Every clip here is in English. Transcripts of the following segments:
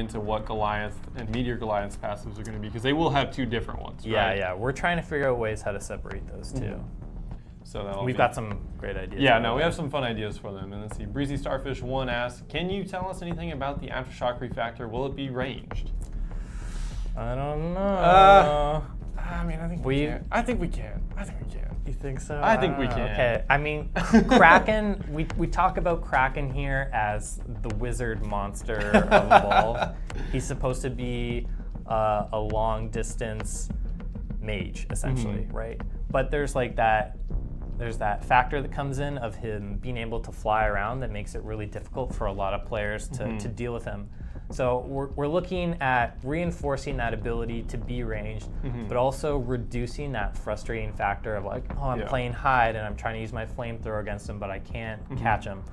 into what Goliath and Meteor Goliath's passives are going to be, because they will have two different ones, Yeah, right? yeah. We're trying to figure out ways how to separate those two. So We've got some great ideas. Yeah, no, we have some fun ideas for them. And let's see, Breezy Starfish 1 asks, can you tell us anything about the Aftershock refactor? Will it be ranged? I don't know. I mean, I think we can. I think we can. You think so? I think we can. Okay. I mean, Kraken, we talk about Kraken here as the wizard monster of Evolve. He's supposed to be a long distance mage, essentially, right? But there's that factor that comes in of him being able to fly around that makes it really difficult for a lot of players to deal with him. So we're looking at reinforcing that ability to be ranged, but also reducing that frustrating factor of like, oh, I'm playing hide and I'm trying to use my flamethrower against him, but I can't catch him.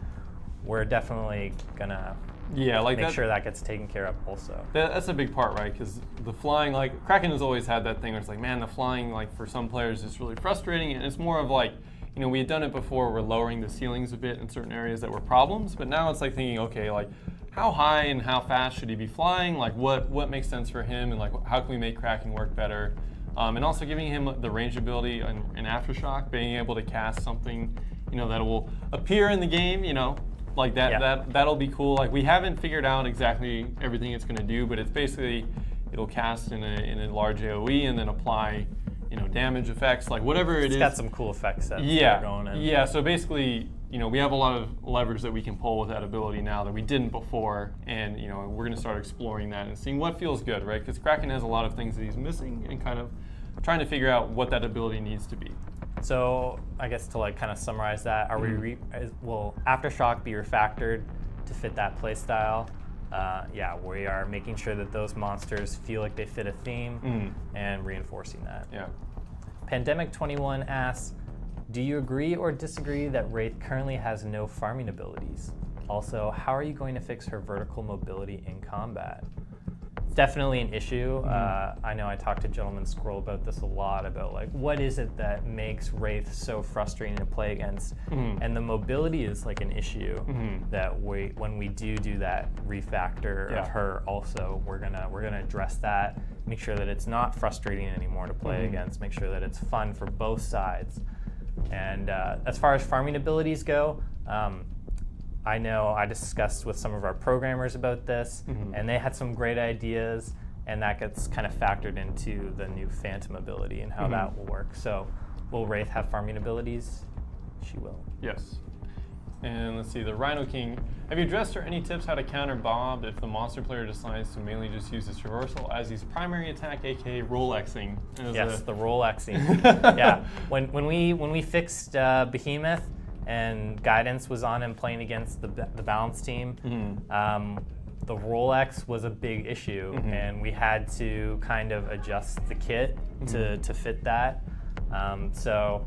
We're definitely gonna make sure that gets taken care of also. That's a big part, right? Because the flying, like, Kraken has always had that thing where it's like, man, the flying, like, for some players is really frustrating, and it's more of like, you know, we had done it before, we're lowering the ceilings a bit in certain areas that were problems, but now it's like thinking, okay, like, how high and how fast should he be flying? Like, what makes sense for him, and like, how can we make Kraken work better? And also giving him the range ability in Aftershock, being able to cast something, you know, that will appear in the game, you know, like that'll be cool. Like, we haven't figured out exactly everything it's going to do, but it's basically, it'll cast in a large AoE and then apply, you know, damage effects, like whatever it is. It's got some cool effects that are going in. Yeah, so basically, you know, we have a lot of levers that we can pull with that ability now that we didn't before, and, you know, we're going to start exploring that and seeing what feels good, right? Because Kraken has a lot of things that he's missing, and kind of trying to figure out what that ability needs to be. So I guess to like kind of summarize that, will Aftershock be refactored to fit that playstyle? Yeah, we are making sure that those monsters feel like they fit a theme and reinforcing that. Yeah. Pandemic 21 asks, do you agree or disagree that Wraith currently has no farming abilities? Also, how are you going to fix her vertical mobility in combat? It's definitely an issue. I know I talked to Gentleman Squirrel about this a lot, about like, what is it that makes Wraith so frustrating to play against? And the mobility is like an issue that when we do that refactor of her also, we're gonna address that, make sure that it's not frustrating anymore to play against, make sure that it's fun for both sides. And as far as farming abilities go, I know I discussed with some of our programmers about this, and they had some great ideas, and that gets kind of factored into the new Phantom ability and how that will work. So will Wraith have farming abilities? She will. Yes. And let's see, the Rhino King. Have you addressed or any tips how to counter Bob if the monster player decides to mainly just use his traversal as his primary attack, aka Rolexing? Yes, the Rolexing. Yeah, when we fixed Behemoth and Guidance was on him playing against the balance team, the Rolex was a big issue, and we had to kind of adjust the kit to fit that. So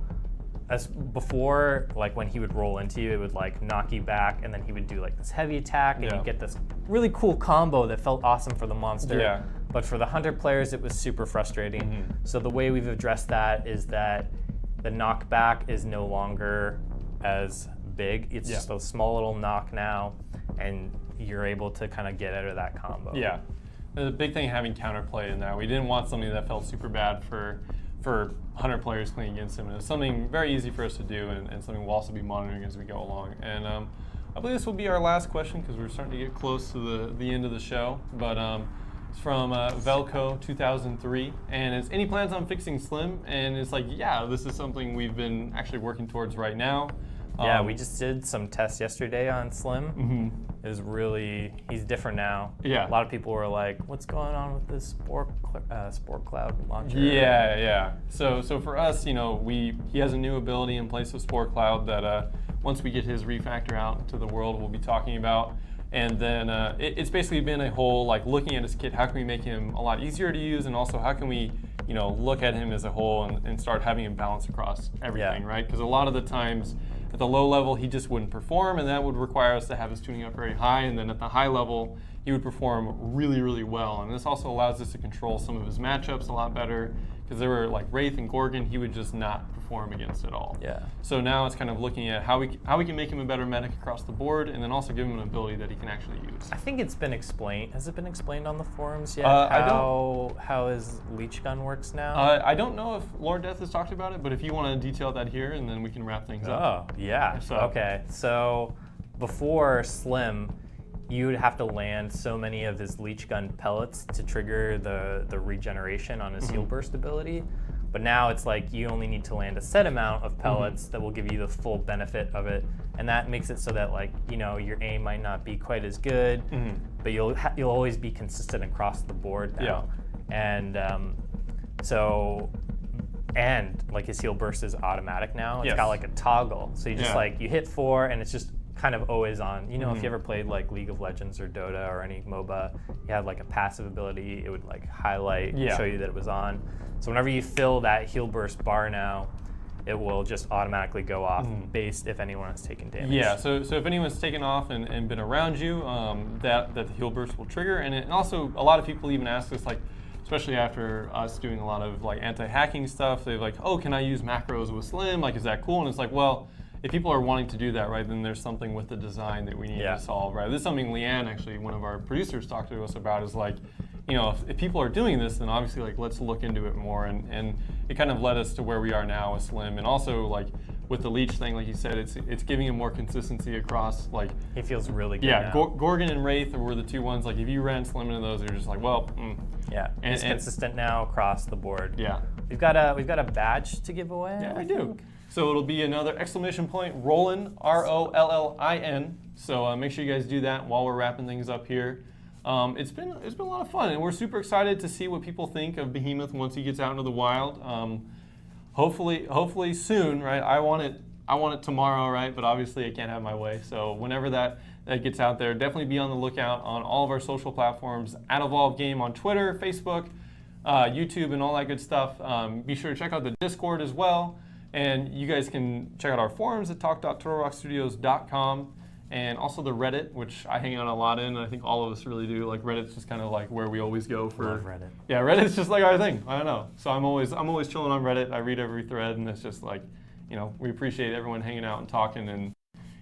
as before, like when he would roll into you, it would like knock you back, and then he would do like this heavy attack, and you'd get this really cool combo that felt awesome for the monster. Yeah. But for the hunter players, it was super frustrating. So the way we've addressed that is that the knockback is no longer as big. It's just a small little knock now, and you're able to kind of get out of that combo. Yeah. The big thing having counterplay in that, we didn't want something that felt super bad for hunter players playing against him. And it's something very easy for us to do, and something we'll also be monitoring as we go along. And I believe this will be our last question because we're starting to get close to the end of the show. But it's from Velco 2003, and it's any plans on fixing Slim? And it's like, yeah, this is something we've been actually working towards right now. Yeah, we just did some tests yesterday on Slim. He's different now. Yeah. A lot of people were like, what's going on with this Spore Cloud launcher? Yeah. So for us, you know, he has a new ability in place of Spore Cloud that once we get his refactor out to the world, we'll be talking about. And then it's basically been a whole, like, looking at his kit, how can we make him a lot easier to use, and also how can we, you know, look at him as a whole and start having him balance across everything, right? Because a lot of the times at the low level, he just wouldn't perform, and that would require us to have his tuning up very high, and then at the high level, he would perform really, really well. And this also allows us to control some of his matchups a lot better, because there were like Wraith and Gorgon he would just not perform against at all. Yeah. So now it's kind of looking at how we can make him a better medic across the board, and then also give him an ability that he can actually use. I think it's been explained. Has it been explained on the forums yet? How his leech gun works now? I don't know if Lord Death has talked about it, but if you want to detail that here, and then we can wrap things up. Oh, yeah. So- Okay. So before Slim, you would have to land so many of his leech gun pellets to trigger the regeneration on his heal burst ability. But now it's like you only need to land a set amount of pellets that will give you the full benefit of it, and that makes it so that, like, you know, your aim might not be quite as good, but you'll always be consistent across the board now. And and like his heal burst is automatic now. It's got like a toggle, so you just like you hit 4 and it's just kind of always on. You know, if you ever played like League of Legends or Dota or any MOBA, you had like a passive ability, it would like highlight, show you that it was on. So whenever you fill that heal burst bar now, it will just automatically go off based if anyone has taken damage. Yeah, so if anyone's taken off and been around you, that the heal burst will trigger. And also a lot of people even ask us, like, especially after us doing a lot of like anti-hacking stuff, they're like, oh, can I use macros with Slim? Like, is that cool? And it's like, well, if people are wanting to do that, right, then there's something with the design that we need to solve, right? This is something Leanne, actually, one of our producers, talked to us about, is like, you know, if people are doing this, then obviously, like, let's look into it more. And it kind of led us to where we are now with Slim. And also, like, with the leech thing, like you said, it's giving him more consistency across, like... He feels really good Yeah, now. Gorgon and Wraith were the two ones. Like, if you ran Slim into those, you're just like, well... Yeah, he's consistent now across the board. Yeah. We've got a badge to give away. Yeah, we do. So it'll be another exclamation point, Rollin, Rollin. So make sure you guys do that while we're wrapping things up here. It's been a lot of fun, and we're super excited to see what people think of Behemoth once he gets out into the wild. Hopefully soon, right? I want it tomorrow, right? But obviously I can't have my way. So whenever that gets out there, definitely be on the lookout on all of our social platforms, @EvolvedGame on Twitter, Facebook, YouTube, and all that good stuff. Be sure to check out the Discord as well. And you guys can check out our forums at talk.turtlerockstudios.com, and also the Reddit, which I hang out a lot in, and I think all of us really do. Like, Reddit's just kind of like where we always go for... Love Reddit. Yeah, Reddit's just like our thing. I don't know. So I'm always chilling on Reddit. I read every thread, and it's just like, you know, we appreciate everyone hanging out and talking and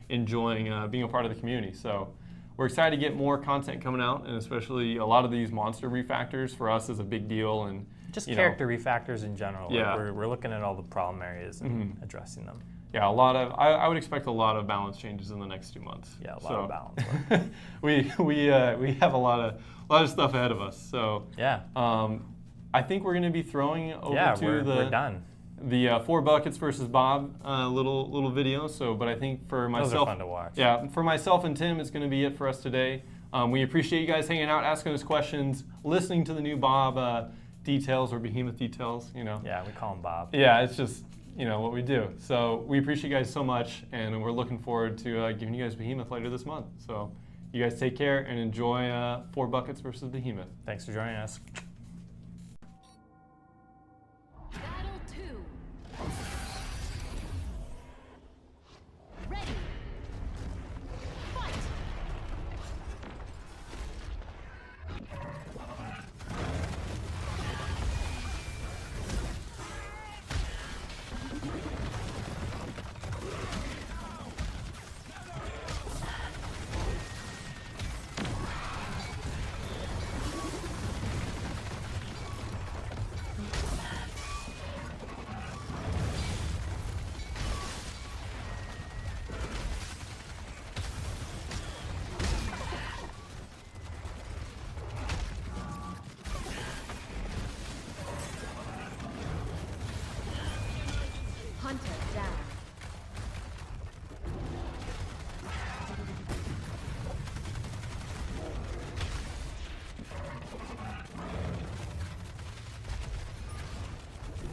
enjoying being a part of the community. So we're excited to get more content coming out, and especially a lot of these monster refactors for us is a big deal. And just character refactors in general. Yeah. Like we're looking at all the problem areas and addressing them. Yeah, I would expect a lot of balance changes in the next 2 months. Yeah, a lot of balance work. we have a lot of stuff ahead of us. So yeah, I think we're going to be throwing over to we're done. The 4 buckets versus Bob little video. So, but I think for myself, those are fun to watch. Yeah, for myself and Tim, it's going to be it for us today. We appreciate you guys hanging out, asking us questions, listening to the new Bob details or Behemoth details. You know. Yeah, we call him Bob. Yeah, it's just, you know, what we do. So we appreciate you guys so much, and we're looking forward to giving you guys Behemoth later this month. So you guys take care and enjoy 4 buckets versus Behemoth. Thanks for joining us. Battle 2. Ready. Fight. Hunter down.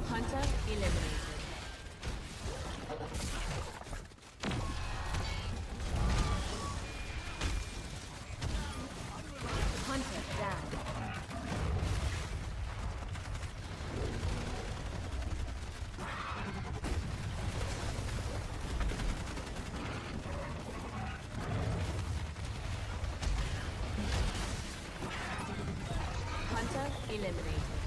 Hunter eliminated. Hunter down. eliminated.